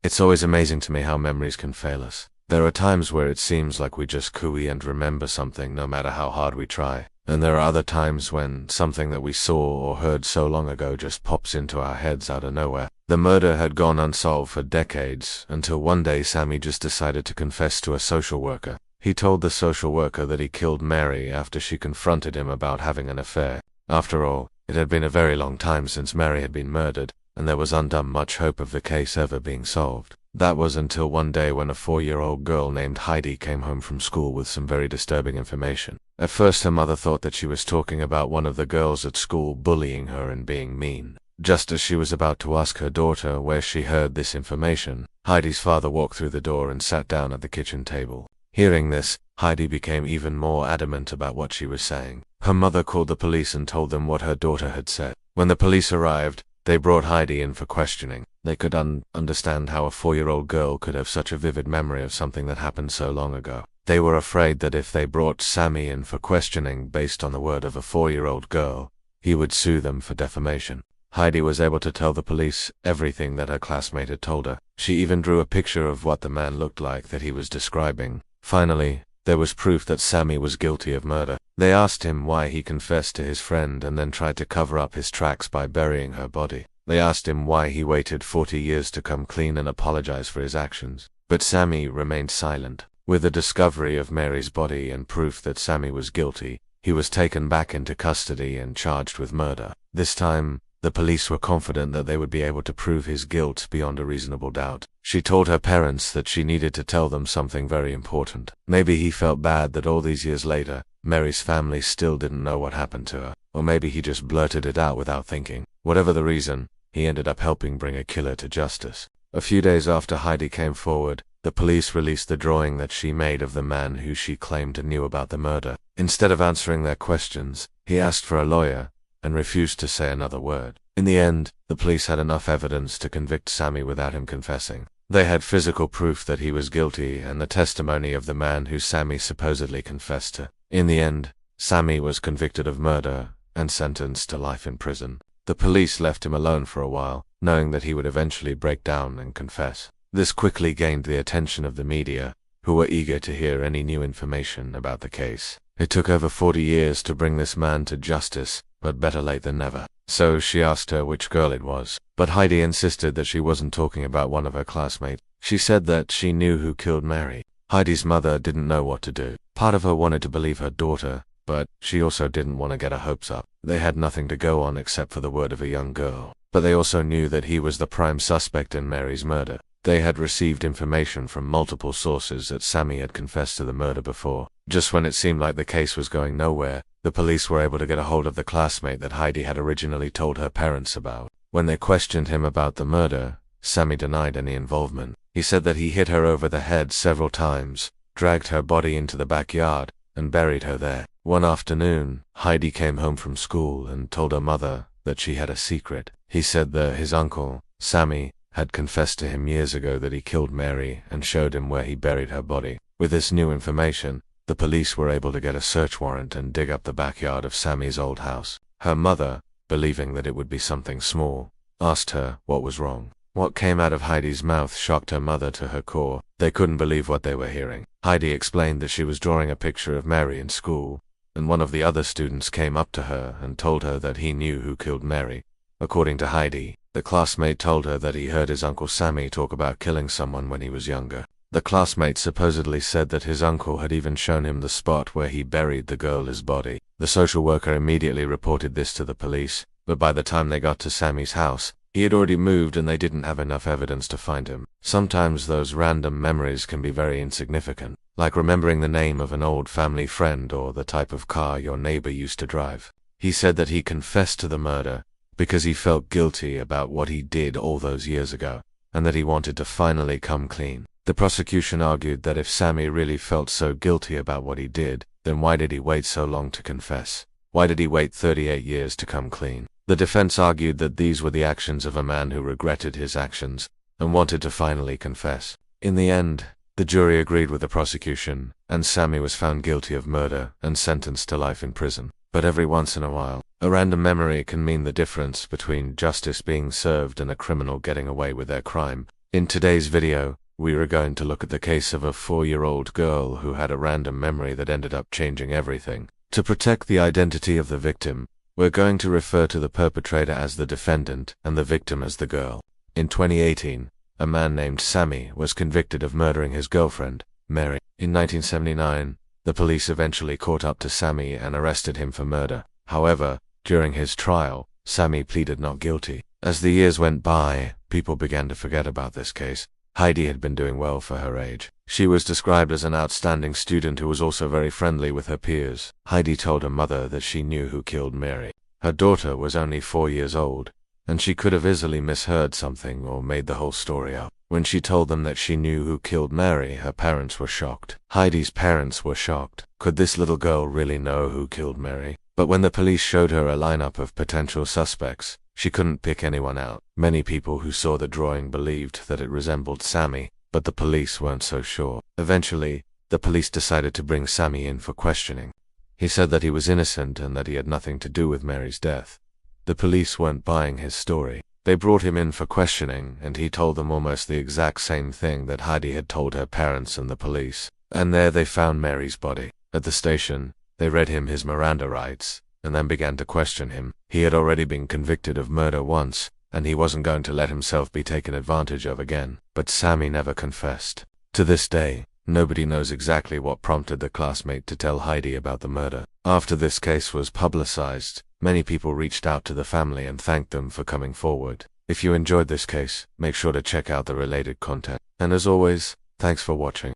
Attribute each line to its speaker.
Speaker 1: It's always amazing to me how memories can fail us. There are times where it seems like we just cooey and remember something no matter how hard we try. And there are other times when something that we saw or heard so long ago just pops into our heads out of nowhere. The murder had gone unsolved for decades, until one day Sammy just decided to confess to a social worker. He told the social worker that he killed Mary after she confronted him about having an affair. After all, it had been a very long time since Mary had been murdered, and there was undone much hope of the case ever being solved. That was until one day when a 4-year-old girl named Heidi came home from school with some very disturbing information. At first her mother thought that she was talking about one of the girls at school bullying her and being mean. Just as she was about to ask her daughter where she heard this information, Heidi's father walked through the door and sat down at the kitchen table. Hearing this, Heidi became even more adamant about what she was saying. Her mother called the police and told them what her daughter had said. When the police arrived, they brought Heidi in for questioning. They could understand how a 4-year-old girl could have such a vivid memory of something that happened so long ago. They were afraid that if they brought Sammy in for questioning based on the word of a 4-year-old girl, he would sue them for defamation. Heidi was able to tell the police everything that her classmate had told her. She even drew a picture of what the man looked like that he was describing. Finally, there was proof that Sammy was guilty of murder. They asked him why he confessed to his friend and then tried to cover up his tracks by burying her body. They asked him why he waited 40 years to come clean and apologize for his actions. But Sammy remained silent. With the discovery of Mary's body and proof that Sammy was guilty, he was taken back into custody and charged with murder. This time, the police were confident that they would be able to prove his guilt beyond a reasonable doubt. She told her parents that she needed to tell them something very important. Maybe he felt bad that all these years later, Mary's family still didn't know what happened to her. Or maybe he just blurted it out without thinking. Whatever the reason, he ended up helping bring a killer to justice. A few days after Heidi came forward, the police released the drawing that she made of the man who she claimed knew about the murder. Instead of answering their questions, he asked for a lawyer and refused to say another word. In the end, the police had enough evidence to convict Sammy without him confessing. They had physical proof that he was guilty and the testimony of the man who Sammy supposedly confessed to. In the end, Sammy was convicted of murder and sentenced to life in prison. The police left him alone for a while, knowing that he would eventually break down and confess. This quickly gained the attention of the media, who were eager to hear any new information about the case. It took over 40 years to bring this man to justice, but better late than never. So she asked her which girl it was, but Heidi insisted that she wasn't talking about one of her classmates. She said that she knew who killed Mary. Heidi's mother didn't know what to do. Part of her wanted to believe her daughter, but she also didn't want to get her hopes up. They had nothing to go on except for the word of a young girl. But they also knew that he was the prime suspect in Mary's murder. They had received information from multiple sources that Sammy had confessed to the murder before. Just when it seemed like the case was going nowhere, the police were able to get a hold of the classmate that Heidi had originally told her parents about. When they questioned him about the murder, Sammy denied any involvement. He said that he hit her over the head several times, dragged her body into the backyard, and buried her there. One afternoon, Heidi came home from school and told her mother that she had a secret. He said that his uncle, Sammy, had confessed to him years ago that he killed Mary and showed him where he buried her body. With this new information, the police were able to get a search warrant and dig up the backyard of Sammy's old house. Her mother, believing that it would be something small, asked her what was wrong. What came out of Heidi's mouth shocked her mother to her core. They couldn't believe what they were hearing. Heidi explained that she was drawing a picture of Mary in school, and one of the other students came up to her and told her that he knew who killed Mary. According to Heidi, the classmate told her that he heard his uncle Sammy talk about killing someone when he was younger. The classmate supposedly said that his uncle had even shown him the spot where he buried the girl's body. The social worker immediately reported this to the police, but by the time they got to Sammy's house, he had already moved and they didn't have enough evidence to find him. Sometimes those random memories can be very insignificant, like remembering the name of an old family friend or the type of car your neighbor used to drive. He said that he confessed to the murder because he felt guilty about what he did all those years ago, and that he wanted to finally come clean. The prosecution argued that if Sammy really felt so guilty about what he did, then why did he wait so long to confess? Why did he wait 38 years to come clean? The defense argued that these were the actions of a man who regretted his actions and wanted to finally confess. In the end, the jury agreed with the prosecution, and Sammy was found guilty of murder and sentenced to life in prison. But every once in a while, a random memory can mean the difference between justice being served and a criminal getting away with their crime. In today's video, we are going to look at the case of a 4-year-old girl who had a random memory that ended up changing everything. To protect the identity of the victim, we're going to refer to the perpetrator as the defendant and the victim as the girl. In 2018, a man named Sammy was convicted of murdering his girlfriend, Mary. In 1979, the police eventually caught up to Sammy and arrested him for murder. However, during his trial, Sammy pleaded not guilty. As the years went by, people began to forget about this case. Heidi had been doing well for her age. She was described as an outstanding student who was also very friendly with her peers. Heidi told her mother that she knew who killed Mary. Her daughter was only 4 years old, and she could have easily misheard something or made the whole story up. When she told them that she knew who killed Mary, her parents were shocked. Heidi's parents were shocked. Could this little girl really know who killed Mary? But when the police showed her a lineup of potential suspects, she couldn't pick anyone out. Many people who saw the drawing believed that it resembled Sammy, but the police weren't so sure. Eventually, the police decided to bring Sammy in for questioning. He said that he was innocent and that he had nothing to do with Mary's death. The police weren't buying his story. They brought him in for questioning, and he told them almost the exact same thing that Heidi had told her parents and the police. And there they found Mary's body. At the station, they read him his Miranda rights, and then began to question him. He had already been convicted of murder once, and he wasn't going to let himself be taken advantage of again. But Sammy never confessed. To this day, nobody knows exactly what prompted the classmate to tell Heidi about the murder. After this case was publicized, many people reached out to the family and thanked them for coming forward. If you enjoyed this case, make sure to check out the related content. And as always, thanks for watching.